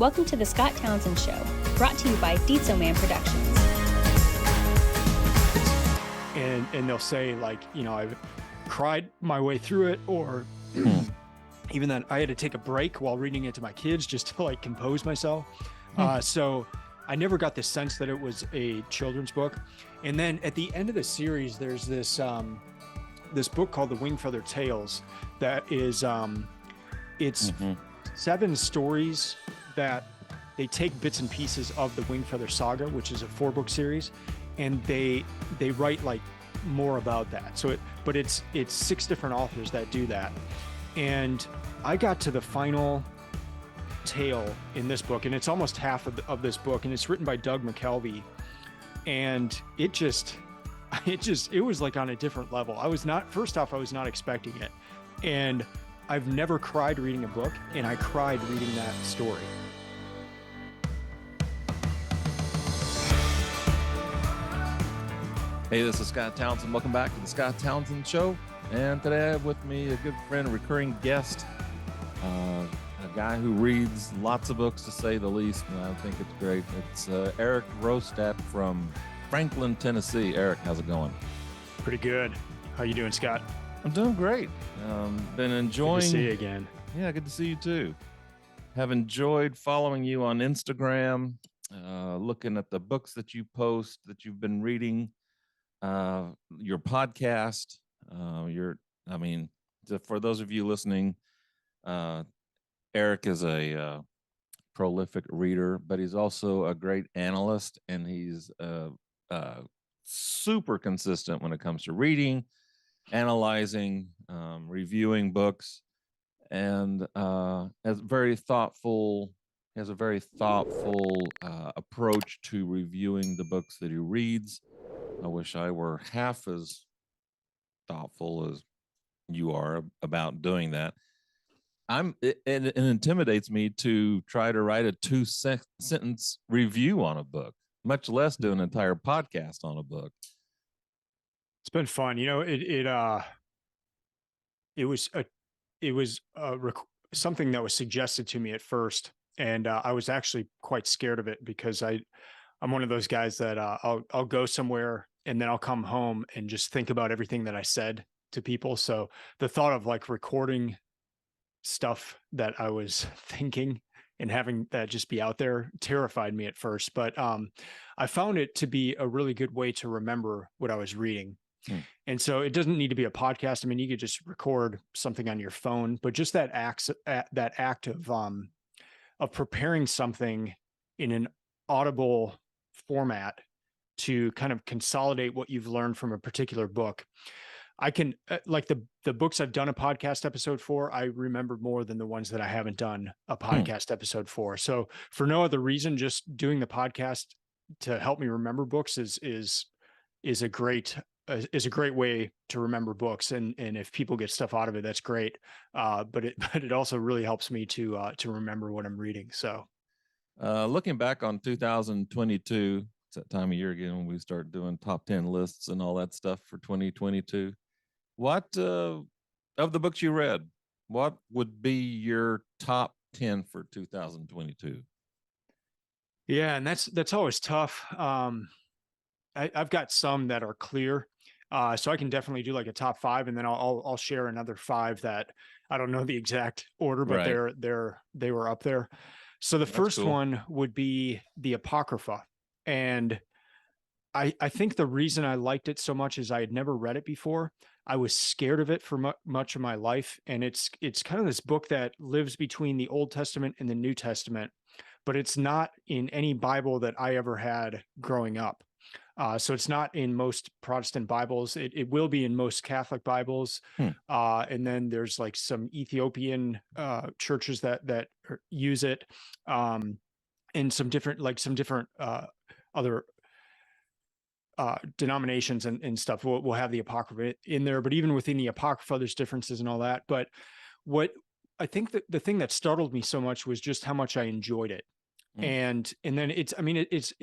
Welcome to the Scott Townsend Show, brought to you by Dietzo Man Productions. And they'll say, like, you know, I've cried my way through it, or even that I had to take a break while reading it to my kids just to like compose myself. So I never got the sense that it was a children's book. And then at the end of the series, there's this this book called The Wingfeather Tales that is it's 7 stories that they take bits and pieces of the Wingfeather Saga, which is a 4-book series, and they write like more about that. So it's 6 different authors that do that. And I got to the final tale in this book, and it's almost half of this book, and it's written by Doug McCullough, and it was like on a different level. I was not expecting it, and I've never cried reading a book, and I cried reading that story. Hey, this is Scott Townsend. Welcome back to the Scott Townsend Show. And today I have with me a good friend, a recurring guest, a guy who reads lots of books, to say the least, and I think it's great. It's Erik Rostad from Franklin, Tennessee. Erik, how's it going? Pretty good. How you doing, Scott? I'm doing great. Been enjoying. Good to see you again. Yeah, good to see you too. Have enjoyed following you on Instagram, looking at the books that you post that you've been reading, your podcast. For those of you listening, Erik is a prolific reader, but he's also a great analyst, and he's super consistent when it comes to reading, analyzing, reviewing books, and has a very thoughtful approach to reviewing the books that he reads. I wish I were half as thoughtful as you are about doing that. It intimidates me to try to write a 2-sentence review on a book, much less do an entire podcast on a book. It's been fun. You know, it was something that was suggested to me at first, and I was actually quite scared of it, because I'm one of those guys that I'll go somewhere and then I'll come home and just think about everything that I said to people. So the thought of like recording stuff that I was thinking and having that just be out there terrified me at first. But I found it to be a really good way to remember what I was reading. And so it doesn't need to be a podcast. I mean, you could just record something on your phone, but just that act of preparing something in an audible format to kind of consolidate what you've learned from a particular book. I can like the books I've done a podcast episode for, I remember more than the ones that I haven't done a podcast episode for. So for no other reason, just doing the podcast to help me remember books is a great way to remember books. And if people get stuff out of it, that's great. But it also really helps me to remember what I'm reading. So looking back on 2022, it's that time of year again when we start doing top 10 lists and all that stuff for 2022. What of the books you read, what would be your top 10 for 2022? Yeah, and that's always tough. I've got some that are clear, so I can definitely do like a top 5, and then I'll share another 5 that I don't know the exact order, but right. they were up there. So the first cool. one would be the Apocrypha, and I think the reason I liked it so much is I had never read it before. I was scared of it for much of my life, and it's kind of this book that lives between the Old Testament and the New Testament, but it's not in any Bible that I ever had growing up. So it's not in most Protestant Bibles. It will be in most Catholic Bibles. And then there's like some Ethiopian churches that use it, and some different other denominations and stuff will have the Apocrypha in there. But even within the Apocrypha, there's differences and all that. But what I think that the thing that startled me so much was just how much I enjoyed it. And then it's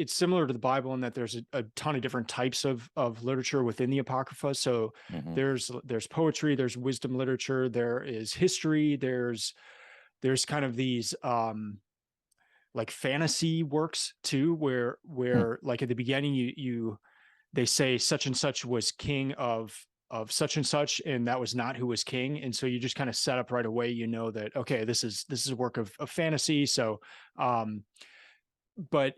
similar to the Bible in that there's a ton of different types of literature within the Apocrypha. So there's poetry, there's wisdom literature, there is history, there's kind of these like fantasy works too, where like at the beginning they say such and such was king of such and such, and that was not who was king. And so you just kind of set up right away, that, okay, this is a work of fantasy. So, but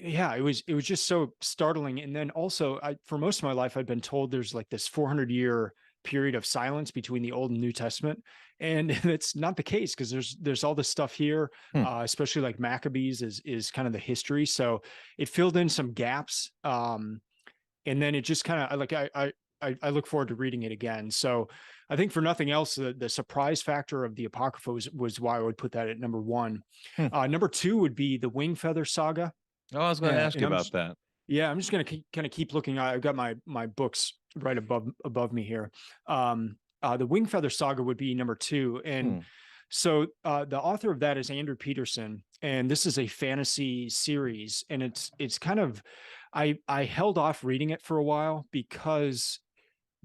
it was just so startling. And then also, for most of my life, I'd been told there's like this 400-year period of silence between the Old and New Testament, and it's not the case, because there's all this stuff here, especially like Maccabees is kind of the history. So it filled in some gaps, and then it just kind of like I look forward to reading it again. So I think, for nothing else, the surprise factor of the Apocrypha was why I would put that at number one. Number two would be the Wingfeather Saga. Oh, I was going to ask you about that. Yeah, I'm just going to kind of keep looking. I've got my books right above me here. The Wingfeather Saga would be number two. And so the author of that is Andrew Peterson, and this is a fantasy series. And it's kind of, I held off reading it for a while because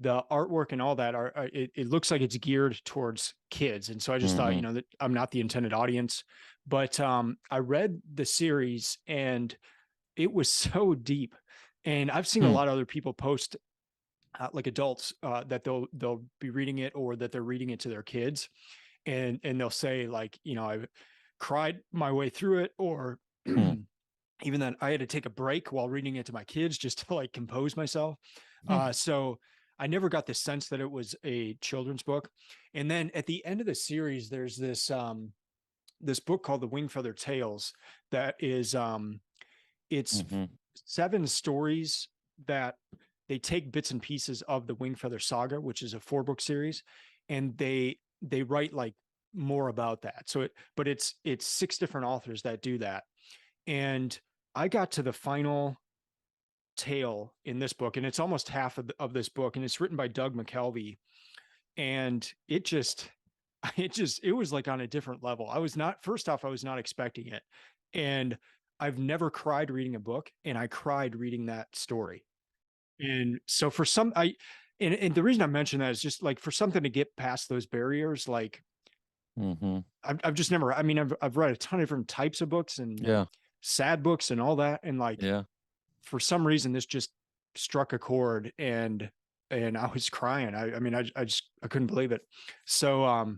the artwork and all that it looks like it's geared towards kids. And so I just thought, that I'm not the intended audience. But I read the series, and it was so deep. And I've seen a lot of other people post, like adults, that they'll be reading it, or that they're reading it to their kids, and they'll say, like, I cried my way through it, or even then I had to take a break while reading it to my kids just to like compose myself. So I never got the sense that it was a children's book. And then at the end of the series, there's this this book called The Wingfeather Tales that is it's 7 stories that they take bits and pieces of the Wingfeather Saga, which is a 4-book series, and they write like more about that. So it's 6 different authors that do that. And I got to the final tale in this book, and it's almost half of this book, and it's written by Doug McKelvey, and it was like on a different level. I was not expecting it, and I've never cried reading a book, and I cried reading that story. And so for some, and the reason I mention that is just like, for something to get past those barriers, like I've just never, I've read a ton of different types of books, and sad books and all that, and like, for some reason this just struck a chord, and I was crying. I couldn't believe it. So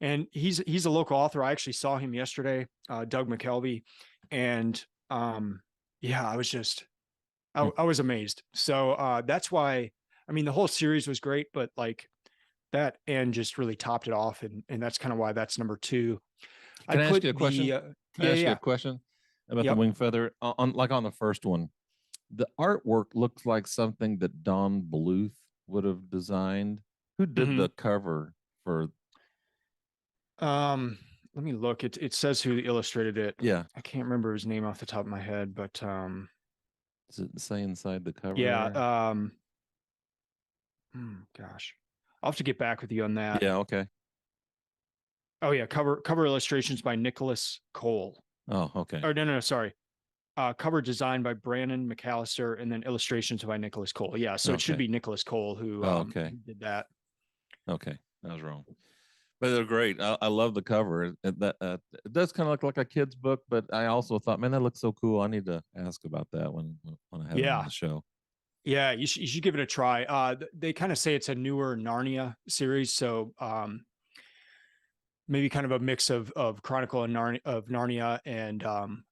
and he's a local author. I actually saw him yesterday, Doug McKelvey, and I was just I was amazed. So that's why, the whole series was great, but like that end just really topped it off, and that's kind of why that's number two. Can I ask you a question? Can I ask you a question about the Wingfeather? On the first one, the artwork looks like something that Don Bluth would have designed. Who did the cover for? Let me look. It says who illustrated it. Yeah, I can't remember his name off the top of my head, but does it say inside the cover? Yeah. Gosh, I'll have to get back with you on that. Yeah. Okay. Oh yeah, cover illustrations by Nicholas Cole. Oh, okay. Or no, sorry. Cover design by Brandon McCullough, and then illustrations by Nicholas Cole. Yeah, so it should be Nicholas Cole who did that. Okay, I was wrong. But they're great. I love the cover. It does kind of look like a kid's book, but I also thought, man, that looks so cool. I need to ask about that when I have it on the show. Yeah, you should give it a try. They kind of say it's a newer Narnia series, so maybe kind of a mix of Chronicle and Narnia and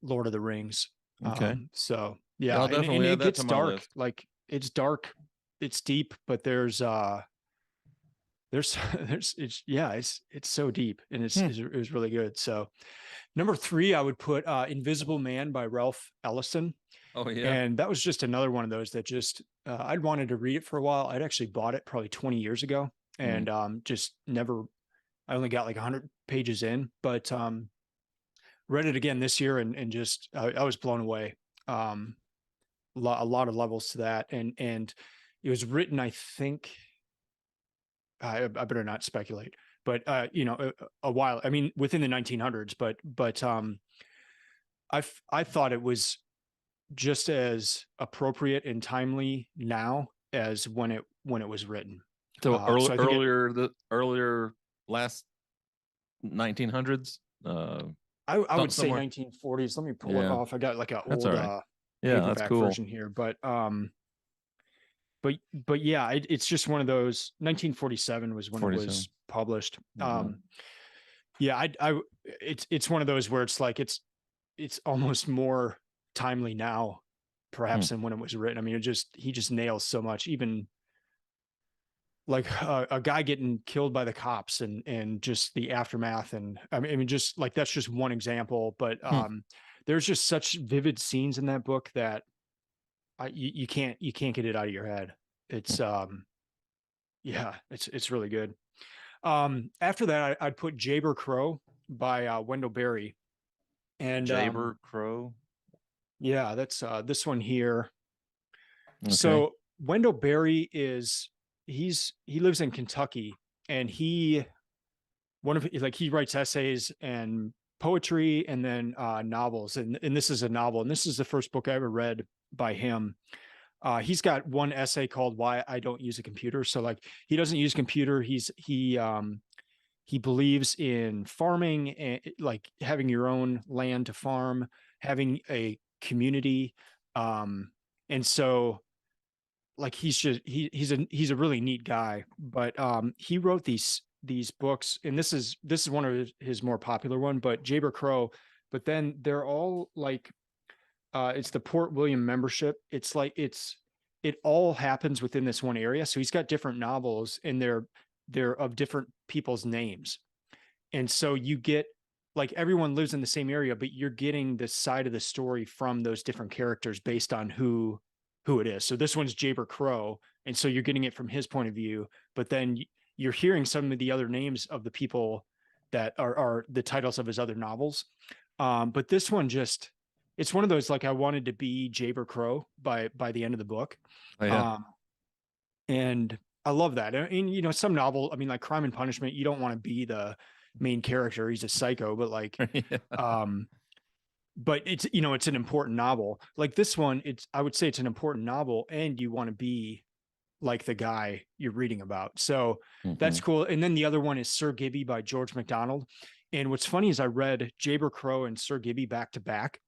Lord of the Rings. Okay. So yeah, I'll definitely and it gets dark. list. Like, it's dark, it's deep, but there's it's so deep, and it was really good. So number 3, I would put Invisible Man by Ralph Ellison. Oh yeah. And that was just another one of those that just I'd wanted to read it for a while. I'd actually bought it probably 20 years ago, and just never. I only got like 100 pages in, but read it again this year, and just I was blown away. A lot of levels to that, and it was written, I think. I better not speculate, but a while. Within the 1900s, but I thought it was just as appropriate and timely now as when it was written. So earlier last 1900s. I would say somewhere. 1940s. Let me pull it Yeah, off. I got like an that's old all right. Yeah, that's paperback cool. version here, but yeah, it's just one of those. 1947 was when it 47. was published. Mhm. Yeah, it's one of those where it's like it's almost more timely now, perhaps, than when it was written. I mean, he just nails so much, even like a guy getting killed by the cops and just the aftermath. And I mean, just like that's just one example, but there's just such vivid scenes in that book that you can't get it out of your head. It's yeah, it's really good. After that, I'd put Jaber Crow by Wendell Berry, and Jaber Crow. yeah, that's this one here. Okay. So Wendell Berry he lives in Kentucky, and he writes essays and poetry, and then novels, and this is a novel, and this is the first book I ever read by him. He's got one essay called "Why I Don't Use a Computer." So like he doesn't use a computer. He believes in farming, and like having your own land to farm, having a community, and so like he's a really neat guy. But he wrote these books, and this is one of his more popular one, but Jaber Crow. But then they're all like it's the Port William membership. It's like it all happens within this one area. So he's got different novels, and they're of different people's names. And so you get like everyone lives in the same area, but you're getting this side of the story from those different characters based on who it is. So this one's Jaber Crow, and so you're getting it from his point of view, but then you're hearing some of the other names of the people that are the titles of his other novels. But this one just it's one of those like I wanted to be Jaber Crow by the end of the book. Oh, yeah. And I love that. And you know, some novel, I mean, like Crime and Punishment, you don't want to be the main character. He's a psycho, but like, Yeah. but it's, you know, it's an important novel. Like this one, I would say it's an important novel, and you want to be like the guy you're reading about. So that's Mhm. cool. And then the other one is Sir Gibby by George MacDonald. And what's funny is I read Jaber Crow and Sir Gibby back to back,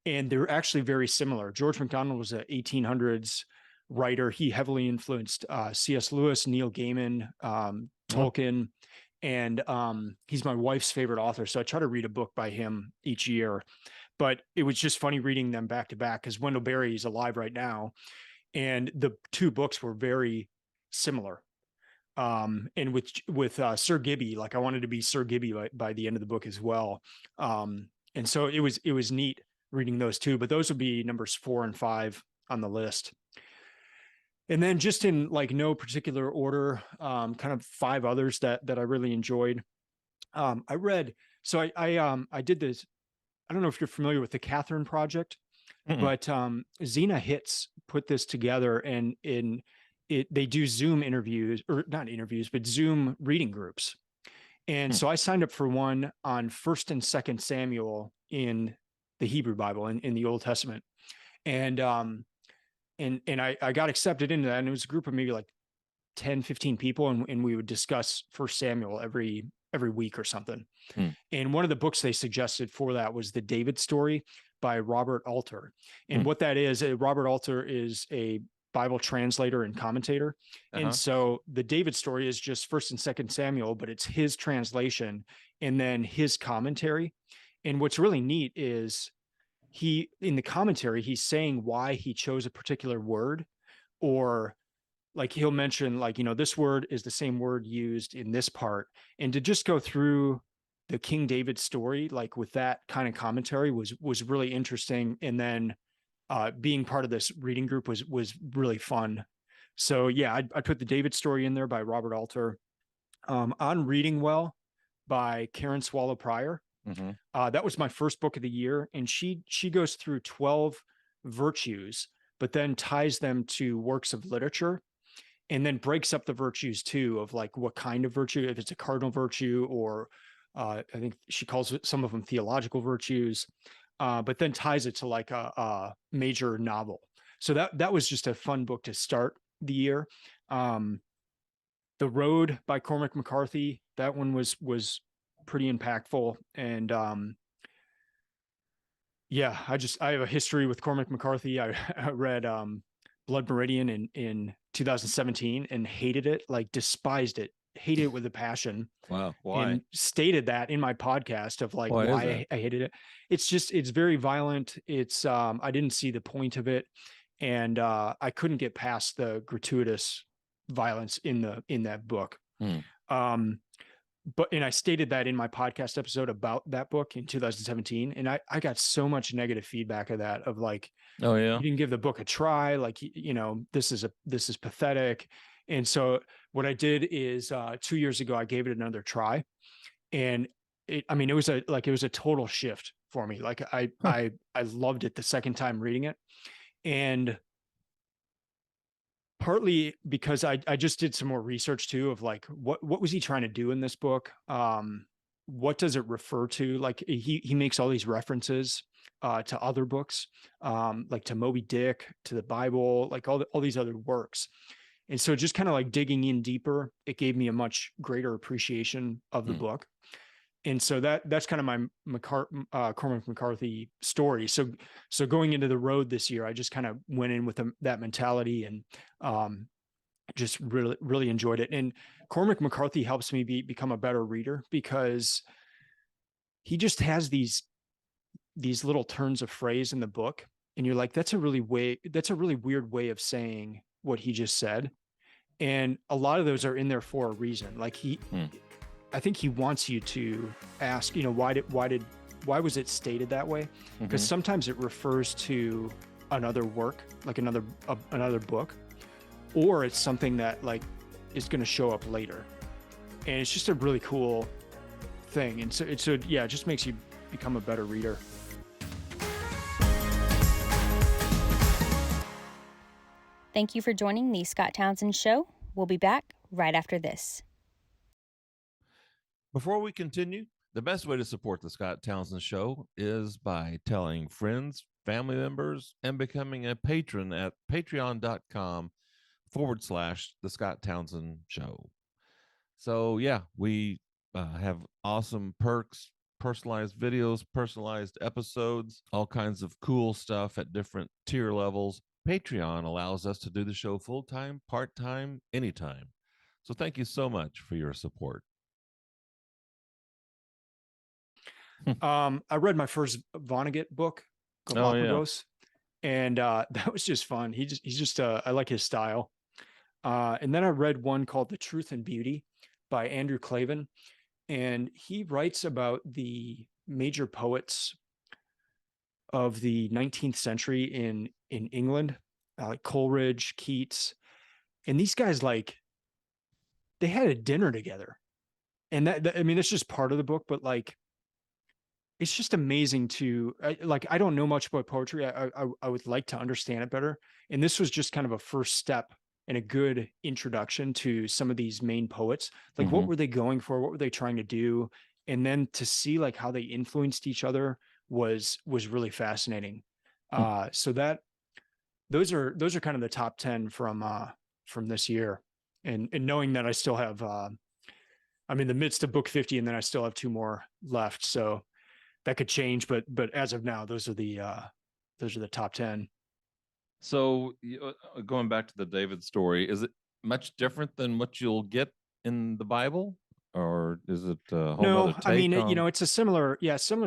and they're actually very similar. George MacDonald was an 1800s writer. He heavily influenced C.S. Lewis, Neil Gaiman, Tolkien, and he's my wife's favorite author. So I try to read a book by him each year. But it was just funny reading them back to back because Wendell Berry is alive right now, and the two books were very similar. And with Sir Gibby, like I wanted to be Sir Gibby by the end of the book as well. And so it was neat reading those two, but those would be numbers 4 and 5 on the list. And then just in like no particular order, kind of 5 others that I really enjoyed. I read, so I did this. I don't know if you're familiar with the Catherine Project, but Zena Hitz put this together, and they do Zoom interviews, or not interviews, but Zoom reading groups. And so I signed up for one on 1st and 2nd Samuel in the Hebrew Bible, in the Old Testament. And I got accepted into that, and it was a group of maybe like 10, 15 people, and we would discuss 1st Samuel every week or something. And one of the books they suggested for that was the David story by Robert Alter. And what that is, Robert Alter is a Bible translator and commentator. And so the David story is just 1st and 2nd Samuel, but it's his translation and then his commentary. And what's really neat is in the commentary, he's saying why he chose a particular word, or like he'll mention like, you know, this word is the same word used in this part. And to just go through the King David story, like with that kind of commentary was really interesting. And then being part of this reading group was really fun. So yeah, I put the David story in there by Robert Alter. On Reading Well by Karen Swallow Prior. That was my first book of the year, and she goes through 12 virtues, but then ties them to works of literature, and then breaks up the virtues too, of like what kind of virtue, if it's a cardinal virtue, or I think she calls it some of them theological virtues, but then ties it to like a major novel. So that was just a fun book to start the year. The Road by Cormac McCarthy, that one was pretty impactful. And Yeah, I have a history with Cormac McCarthy. I read Blood Meridian in 2017 and hated it, like despised it, hated it with a passion, Wow. Why? and stated that in my podcast of like Why is why that? I hated it. It's very violent. It's I didn't see the point of it, and I couldn't get past the gratuitous violence in that book. Hmm. Um, and I stated that in my podcast episode about that book in 2017. And I got so much negative feedback of that, of like, Oh yeah. you didn't give the book a try. Like, this is pathetic. And so what I did is 2 years ago, I gave it another try. And it was a total shift for me. Like Huh. I loved it the second time reading it. And partly because I just did some more research too of like what was he trying to do in this book? What does it refer to? Like he makes all these references to other books, like to Moby Dick, to the Bible, like all these other works. And so just kind of like digging in deeper, it gave me a much greater appreciation of the Hmm. book. And so that's kind of my Cormac McCarthy story. So going into the road this year, I just kind of went in with that mentality, and um, just really enjoyed it. And Cormac McCarthy helps me become a better reader, because he just has these little turns of phrase in the book, and you're like, that's a really weird way of saying what he just said. And a lot of those are in there for a reason. Like Hmm. I think he wants you to ask, why was it stated that way? Because Mhm. sometimes it refers to another work, like another book, or it's something that like is going to show up later, and it's just a really cool thing. And so it just makes you become a better reader. Thank you for joining the Scott Townsend Show. We'll be back right after this. Before we continue, the best way to support the Scott Townsend Show is by telling friends, family members, and becoming a patron at patreon.com/the Scott Townsend Show. So, yeah, we have awesome perks, personalized videos, personalized episodes, all kinds of cool stuff at different tier levels. Patreon allows us to do the show full time, part time, anytime. So, thank you so much for your support. I read my first Vonnegut book, Oh, yeah. Galapagos, and that was just fun. He's just I like his style. And then I read one called The Truth and Beauty by Andrew Clavin, and he writes about the major poets of the 19th century in England, like Coleridge, Keats, and these guys, like, they had a dinner together. And that's just part of the book, but like it's just amazing to I don't know much about poetry. I would like to understand it better, and this was just kind of a first step and a good introduction to some of these main poets. Like, what Mhm. were they going for? What were they trying to do? And then to see like how they influenced each other was really fascinating. Hmm. So those are kind of the top 10 from this year, and knowing that I still have I'm in the midst of book 50, and then I still have two more left, so that could change, but as of now, those are the top 10. So, going back to the David story, is it much different than what you'll get in the Bible, or is it a whole nother No, I mean, take on? it's a similar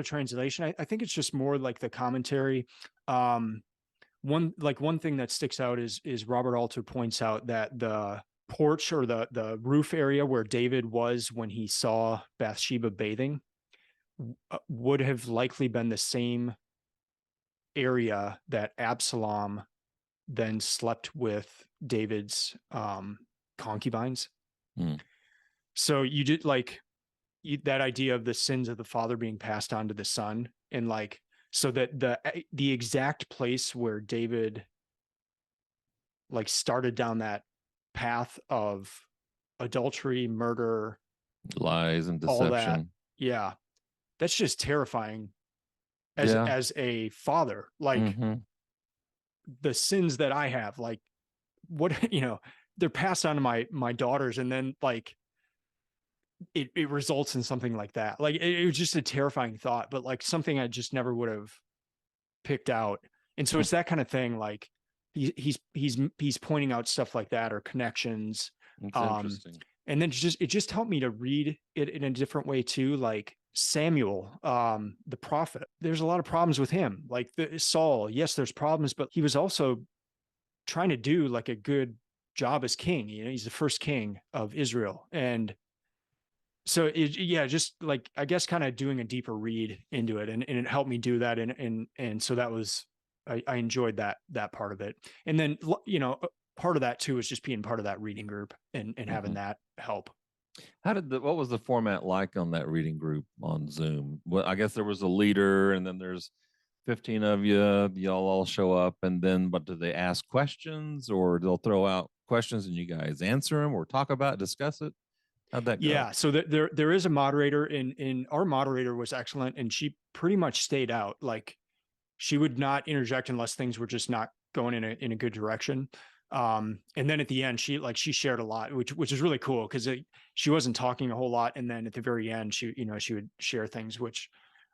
translation. I think it's just more like the commentary. One thing that sticks out is Robert Alter points out that the porch, or the roof area where David was when he saw Bathsheba bathing, would have likely been the same area that Absalom then slept with David's concubines. Hmm. So you did like that idea of the sins of the father being passed on to the son, and like, so that the exact place where David like started down that path of adultery, murder, Lies and all that. deception. Yeah, that's just terrifying as Yeah. as a father. Like, Mhm. the sins that I have, like, what they're passed on to my daughters, and then like it results in something like that. Like, it was just a terrifying thought, but like something I just never would have picked out. And so it's that kind of thing. Like he's pointing out stuff like that, or connections. It's interesting. And then it just helped me to read it in a different way too. Like Samuel, the prophet, there's a lot of problems with him. Like Saul, yes, there's problems, but he was also trying to do like a good job as king. You know, he's the first king of Israel. And so just like, I guess, kind of doing a deeper read into it, and it helped me do that. And so that was, I enjoyed that part of it. And then, part of that too is just being part of that reading group and having that help. What was the format like on that reading group on Zoom? Well, I guess there was a leader, and then there's 15 of you. Y'all all show up, and then, but do they ask questions, or they'll throw out questions and you guys answer them, or discuss it? How'd that go? Yeah, so there is a moderator, and our moderator was excellent, and she pretty much stayed out. Like, she would not interject unless things were just not going in a good direction. And then at the end, she shared a lot, which is really cool, because she wasn't talking a whole lot, and then at the very end, she would share things, which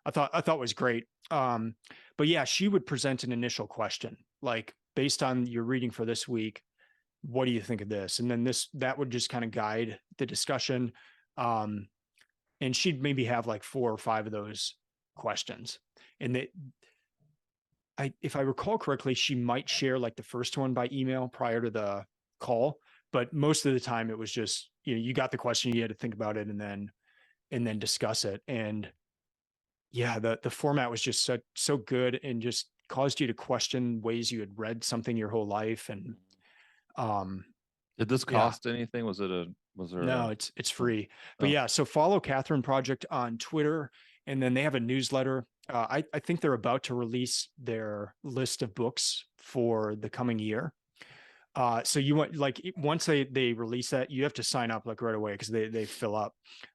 I thought was great. But yeah, she would present an initial question, like, based on your reading for this week, what do you think of this? And then that would just kind of guide the discussion. And she'd maybe have like 4 or 5 of those questions. And if I recall correctly, she might share like the first one by email prior to the call, but most of the time it was just, you got the question, you had to think about it, and then discuss it. And yeah, the format was just so good, and just caused you to question ways you had read something your whole life. And did this cost anything? Was there no, it's free. But yeah, so follow Catherine Project on Twitter, and then they have a newsletter. I think they're about to release their list of books for the coming year. So you want, like, once they release that, you have to sign up like right away, because they fill up.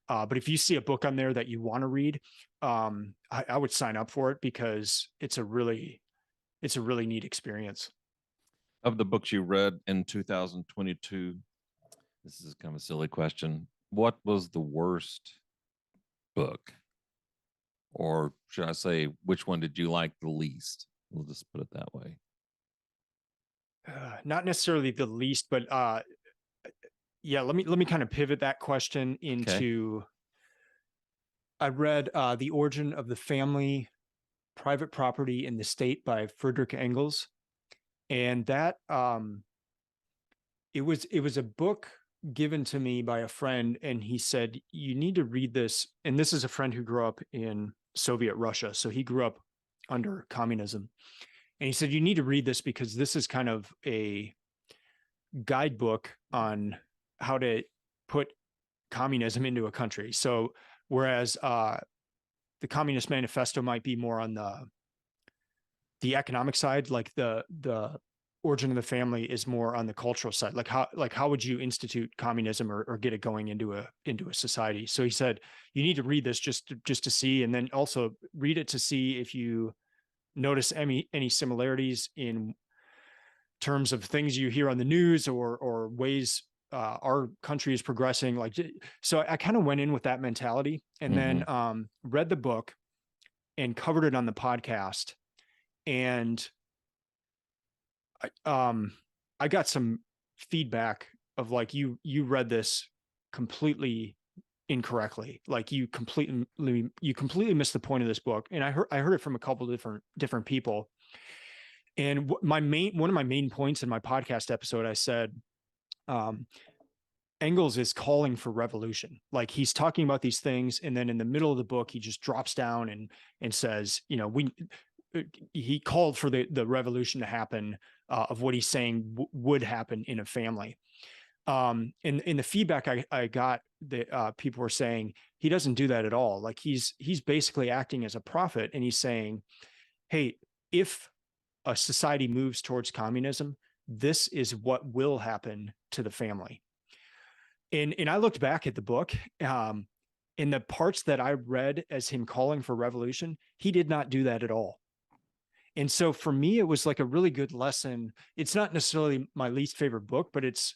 But if you see a book on there that you want to read, I would sign up for it, because it's a really neat experience. Of the books you read in 2022, this is kind of a silly question. What was the worst book? Or should I say, which one did you like the least? We'll just put it that way. Not necessarily the least, but yeah, let me kind of pivot that question into, I read The Origin of the Family, Private Property in the State by Friedrich Engels. And that it was a book given to me by a friend, and he said, you need to read this. And this is a friend who grew up in Soviet Russia, so he grew up under communism. And he said, you need to read this, because this is kind of a guidebook on how to put communism into a country. So whereas the Communist Manifesto might be more on the economic side, like the Origin of the Family is more on the cultural side. Like how would you institute communism, or get it going into a society? So he said, you need to read this just to see, and then also read it to see if you notice any similarities in terms of things you hear on the news, or ways our country is progressing. Like, so I kind of went in with that mentality, and then read the book and covered it on the podcast. And I got some feedback of like, you read this completely incorrectly. Like, you completely missed the point of this book. And I heard it from a couple of different people. And one of my main points in my podcast episode, I said, Engels is calling for revolution. Like, he's talking about these things, and then in the middle of the book, he just drops down and says, he called for the revolution to happen, of what he's saying would happen in a family. And in the feedback I got, that people were saying he doesn't do that at all. Like, he's basically acting as a prophet, and he's saying, hey, if a society moves towards communism, this is what will happen to the family. And I looked back at the book, in the parts that I read as him calling for revolution, he did not do that at all. And so for me, it was like a really good lesson. It's not necessarily my least favorite book, but it's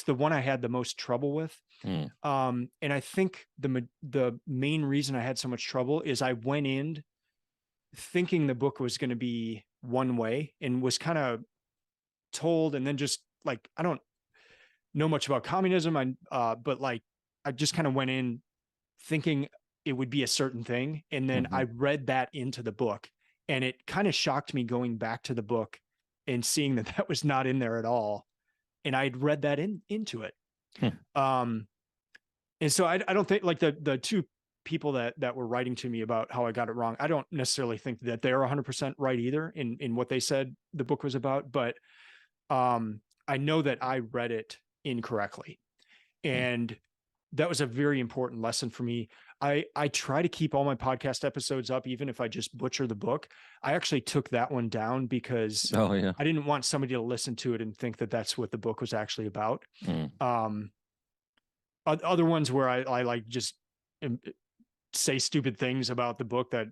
the one I had the most trouble with. And I think the main reason I had so much trouble is I went in thinking the book was going to be one way and was kind of told, and then just like, I don't know much about communism. But like, I just kind of went in thinking it would be a certain thing. And then I read that into the book, and it kind of shocked me going back to the book and seeing that that was not in there at all. And I'd read that into it. And so I don't think, like, the two people that were writing to me about how I got it wrong, I don't necessarily think that they're 100% right either in what they said the book was about, but I know that I read it incorrectly. And that was a very important lesson for me. I try to keep all my podcast episodes up, even if I just butcher the book. I actually took that one down because I didn't want somebody to listen to it and think that that's what the book was actually about. Other ones where I like just say stupid things about the book that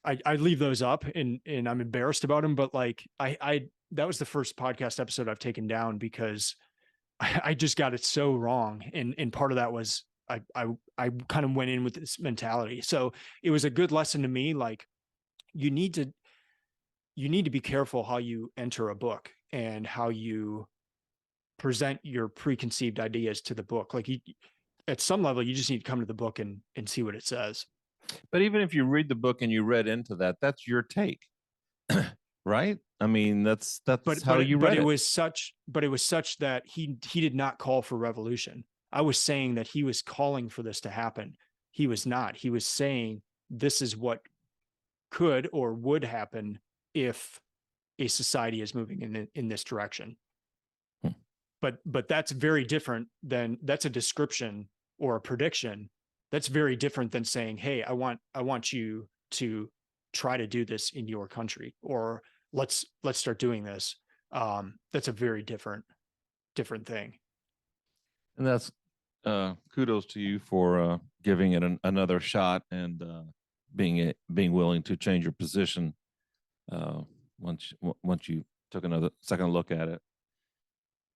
I leave those up, and I'm embarrassed about them. But like, that was the first podcast episode I've taken down because I just got it so wrong. And part of that was I kind of went in with this mentality. So it was a good lesson to me. Like, you need to be careful how you enter a book and how you present your preconceived ideas to the book. Like, at some level, you just need to come to the book and see what it says. But even if you read the book and you read into that, that's your take, right? I mean, that's how you read it. But it was such that he did not call for revolution. I was saying that he was calling for this to happen. He was not. He was saying this is what could or would happen if a society is moving in this direction. But that's very different than, that's a description or a prediction. That's very different than saying, hey, I want you to try to do this in your country, or let's start doing this. That's a very different thing. And that's kudos to you for giving it another shot and being willing to change your position once you took another second look at it.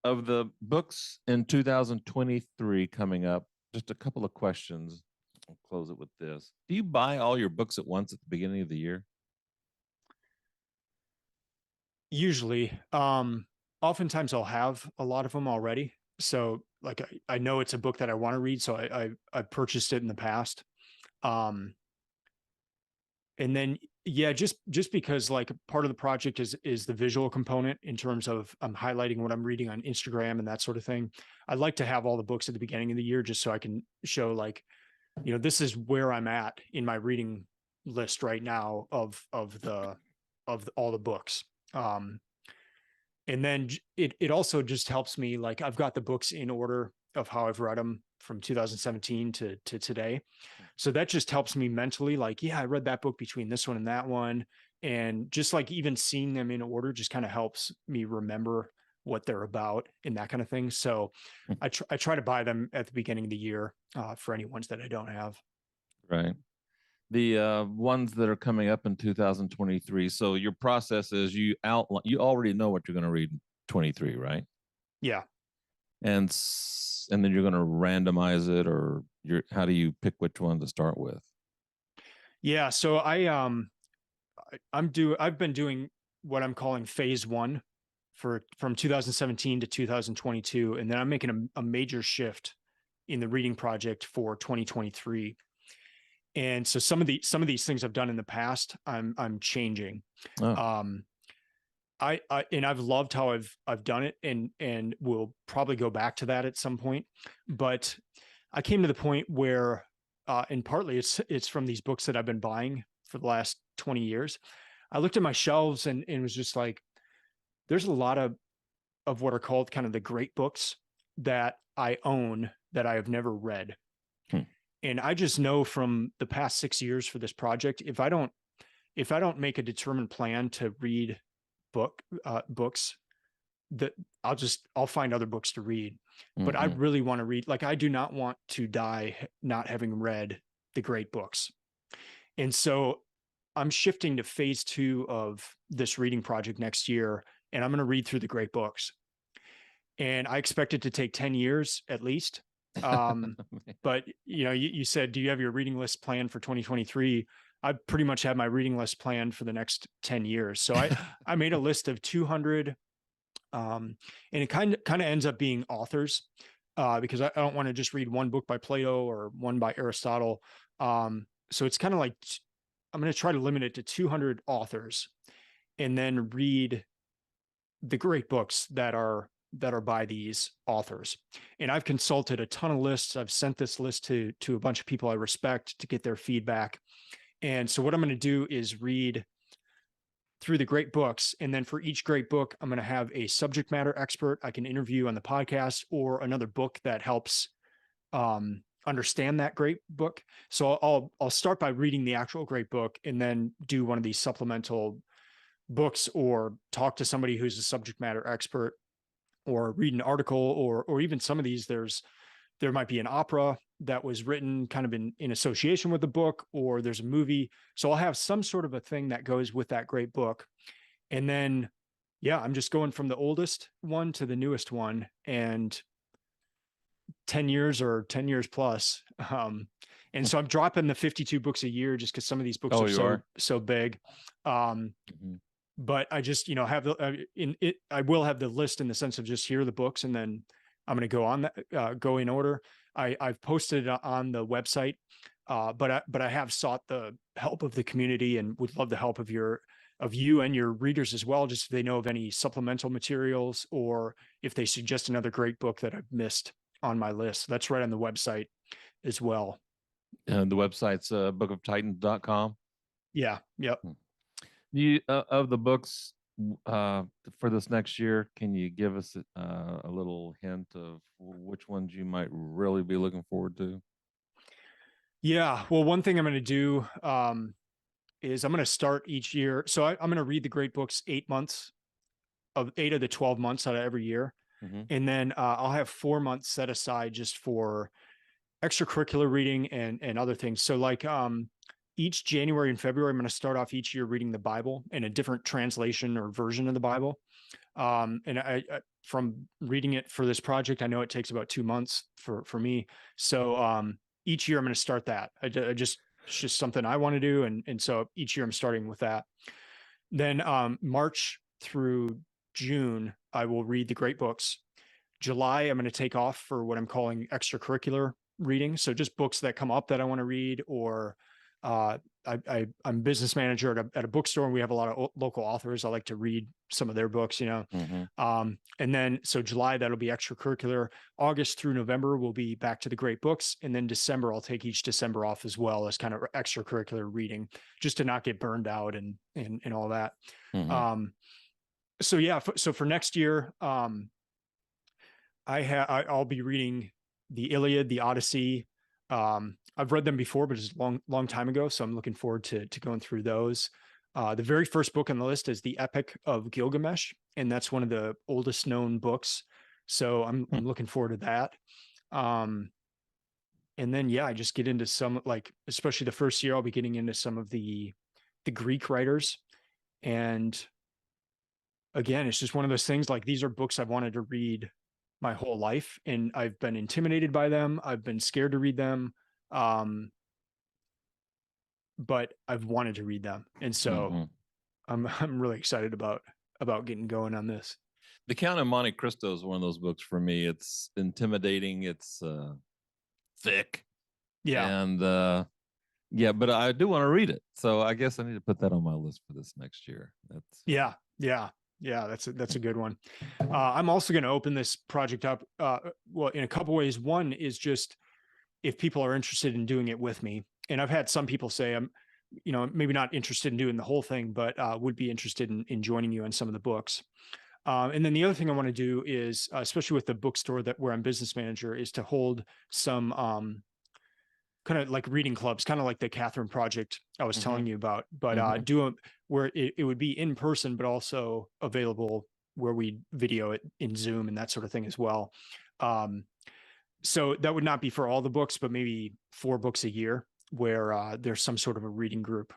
Of the books in 2023 coming up, just a couple of questions. I'll close it with this. Do you buy all your books at once at the beginning of the year? Usually. Oftentimes I'll have a lot of them already. So like, I know it's a book that I want to read. So I've purchased it in the past. And then, yeah, just because like part of the project is the visual component in terms of I'm highlighting what I'm reading on Instagram and that sort of thing. I'd like to have all the books at the beginning of the year just so I can show, like, this is where I'm at in my reading list right now of all the books. And then it also just helps me, like, I've got the books in order of how I've read them from 2017 to today. So that just helps me mentally, like, yeah, I read that book between this one and that one. And just like even seeing them in order just kind of helps me remember what they're about and that kind of thing. So I try to buy them at the beginning of the year for any ones that I don't have. Right. The ones that are coming up in 2023. So your process is you already know what you're going to read in 23, right? Yeah. And then you're going to randomize it, or how do you pick which one to start with? Yeah. So I've been doing what I'm calling phase one from 2017 to 2022. And then I'm making a major shift in the reading project for 2023. And so some of these things I've done in the past, I'm changing. I've loved how I've done it, and we'll probably go back to that at some point. But I came to the point where, and partly it's from these books that I've been buying for the last 20 years. I looked at my shelves and was just like, there's a lot of what are called kind of the great books that I own that I have never read. And I just know from the past 6 years for this project, if I don't make a determined plan to read books, that I'll find other books to read. But I really want to read, like, I do not want to die not having read the great books. And so I'm shifting to phase 2 of this reading project next year, and I'm going to read through the great books. And I expect it to take 10 years at least. But you said, do you have your reading list planned for 2023? I pretty much have my reading list planned for the next 10 years. So I made a list of 200, and it kind of ends up being authors, because I don't want to just read one book by Plato or one by Aristotle. So it's kind of like, I'm going to try to limit it to 200 authors and then read the great books that are by these authors. And I've consulted a ton of lists. I've sent this list to a bunch of people I respect to get their feedback. And so what I'm going to do is read through the great books. And then for each great book, I'm going to have a subject matter expert I can interview on the podcast, or another book that helps understand that great book. So I'll start by reading the actual great book and then do one of these supplemental books, or talk to somebody who's a subject matter expert, or read an article, or even some of these, there might be an opera that was written kind of in association with the book, or there's a movie. So I'll have some sort of a thing that goes with that great book. And then, yeah, I'm just going from the oldest one to the newest one, and 10 years or 10 years plus. And so I'm dropping the 52 books a year just because some of these books so big. But I just, have I will have the list in the sense of just here are the books, and then I'm going to go on that, go in order. I've posted it on the website, but I have sought the help of the community, and would love the help of you and your readers as well, just if they know of any supplemental materials, or if they suggest another great book that I've missed on my list. That's right on the website as well. And the website's booksoftitans.com. Yeah. Yep. Of the books for this next year, can you give us a little hint of which ones you might really be looking forward to? Yeah. Well, one thing I'm going to do is I'm going to start each year. So I'm going to read the great books 8 of the 12 months out of every year. And then I'll have 4 months set aside just for extracurricular reading and other things. So like each January and February, I'm going to start off each year reading the Bible in a different translation or version of the Bible. And I from reading it for this project, I know it takes about 2 months for me. So each year I'm going to start that. It's just something I want to do. And so each year I'm starting with that. Then March through June, I will read the great books. July, I'm going to take off for what I'm calling extracurricular reading. So just books that come up that I want to read, or I'm business manager at a bookstore, and we have a lot of local authors. I like to read some of their books, and then, so July, that'll be extracurricular. August through November will be back to the great books. And then December, I'll take each December off as well as kind of extracurricular reading, just to not get burned out and all that. So yeah, so for next year, I'll be reading the Iliad, the Odyssey. I've read them before, but it's a long time ago. So I'm looking forward to going through those. The very first book on the list is the Epic of Gilgamesh, and that's one of the oldest known books. So I'm looking forward to that. And then, yeah, I just get into some, like, especially the first year, I'll be getting into some of the Greek writers. And again, it's just one of those things, like, these are books I've wanted to read my whole life, and I've been intimidated by them. I've been scared to read them. But I've wanted to read them. And so I'm really excited about getting going on this. The Count of Monte Cristo is one of those books for me. It's intimidating. It's thick. Yeah. And yeah, but I do want to read it. So I guess I need to put that on my list for this next year. Yeah. That's a good one. I'm also going to open this project up, well, in a couple ways. One is just if people are interested in doing it with me. And I've had some people say, I'm, maybe not interested in doing the whole thing, but would be interested in joining you on some of the books. And then the other thing I want to do is, especially with the bookstore where I'm business manager, is to hold some kind of like reading clubs, kind of like the Catherine Project I was telling you about, but do them where it would be in person, but also available where we video it in Zoom and that sort of thing as well. So that would not be for all the books, but maybe 4 books a year where there's some sort of a reading group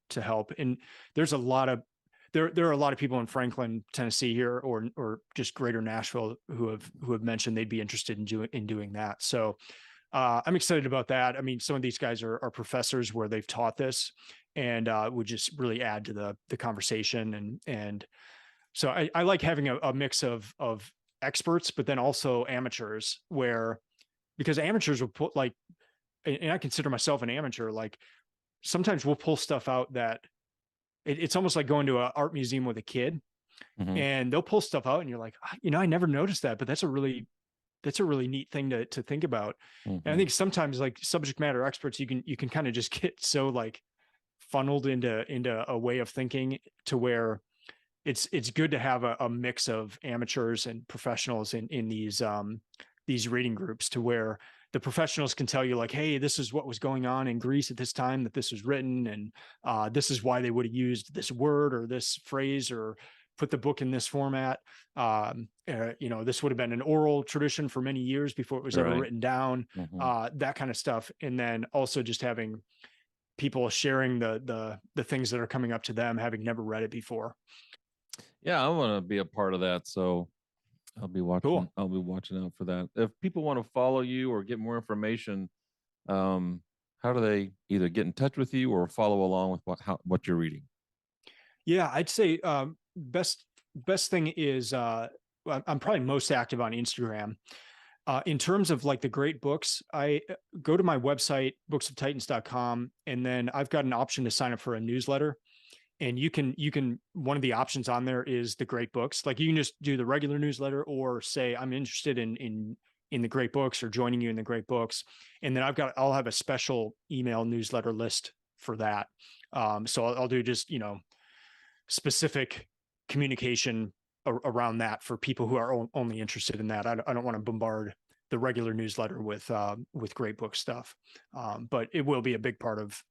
to help. And there's a lot of, there are a lot of people in Franklin, Tennessee here, or just greater Nashville who have mentioned they'd be interested in doing that. So I'm excited about that. I mean, some of these guys are professors where they've taught this, and would just really add to the conversation. And so I like having a mix of experts, but then also amateurs, where because amateurs will put like, and I consider myself an amateur, like sometimes we'll pull stuff out that it's almost like going to an art museum with a kid, Mhm. and they'll pull stuff out and you're like, I never noticed that, but that's a really neat thing to think about. And I Mhm. think sometimes like subject matter experts, you can kind of just get so like funneled into a way of thinking to where it's good to have a mix of amateurs and professionals in these reading groups, to where the professionals can tell you like, hey, this is what was going on in Greece at this time that this was written, and this is why they would have used this word or this phrase or put the book in this format. This would have been an oral tradition for many years before it was ever Right. written down. Mhm. That kind of stuff, and then also just having people sharing the things that are coming up to them, having never read it before. Yeah, I want to be a part of that. So Cool. I'll be watching out for that. If people want to follow you or get more information, um, how do they either get in touch with you or follow along with what you're reading? Yeah, I'd say best thing is I'm probably most active on Instagram. In terms of like the great books, I go to my website, booksoftitans.com, and then I've got an option to sign up for a newsletter. And you can one of the options on there is the great books. Like you can just do the regular newsletter, or say I'm interested in the great books, or joining you in the great books. And then I'll have a special email newsletter list for that. So I'll do just, specific communication around that for people who are only interested in that. I don't want to bombard the regular newsletter with great book stuff. But it will be a big part of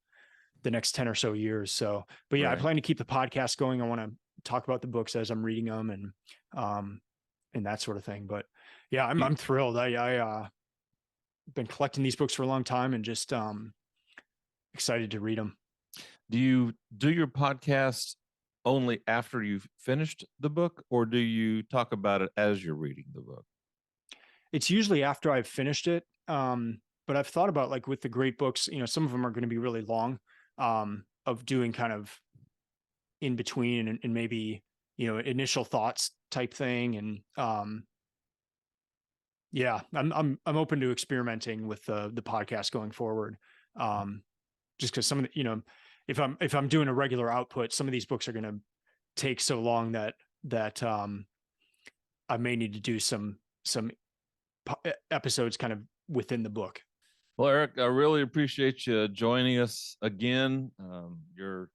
the next 10 or so years. So, but yeah, I Right. plan to keep the podcast going. I want to talk about the books as I'm reading them, and that sort of thing. But yeah, You, I'm thrilled. I been collecting these books for a long time, and just excited to read them. do you do your podcast only after you've finished the book, or do you talk about it as you're reading the book? It's usually after I've finished it. But I've thought about, like with the great books, some of them are going to be really long, of doing kind of in between, and maybe, initial thoughts type thing. And yeah, I'm open to experimenting with the podcast going forward. Just because some of the, if I'm doing a regular output, some of these books are going to take so long that I may need to do some episodes kind of within the book. Well, Eric, I really appreciate you joining us again. Your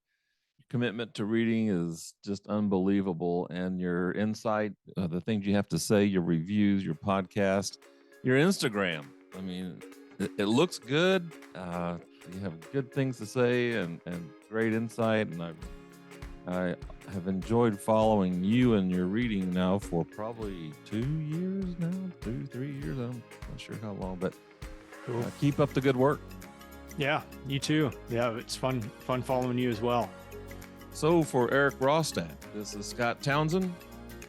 commitment to reading is just unbelievable, and your insight, the things you have to say, your reviews, your podcast, your Instagram. I mean, it looks good. You have good things to say and great insight, and I have enjoyed following you and your reading now for probably 2 years now, 2, 3 years. I'm not sure how long, but Cool. keep up the good work. Yeah, you too. Yeah, it's fun following you as well. So for Erik Rostad, this is Scott Townsend.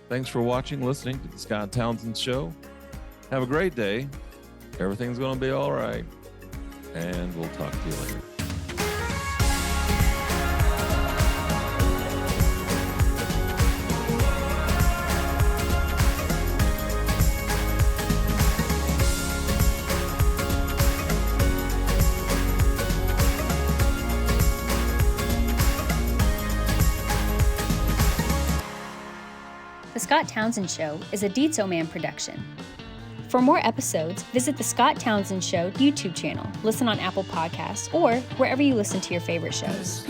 Thanks for watching, listening to the Scott Townsend Show. Have a great day. Everything's going to be all right. And we'll talk to you later. The Scott Townsend Show is a Dietzo Man production. For more episodes, visit the Scott Townsend Show YouTube channel, listen on Apple Podcasts, or wherever you listen to your favorite shows.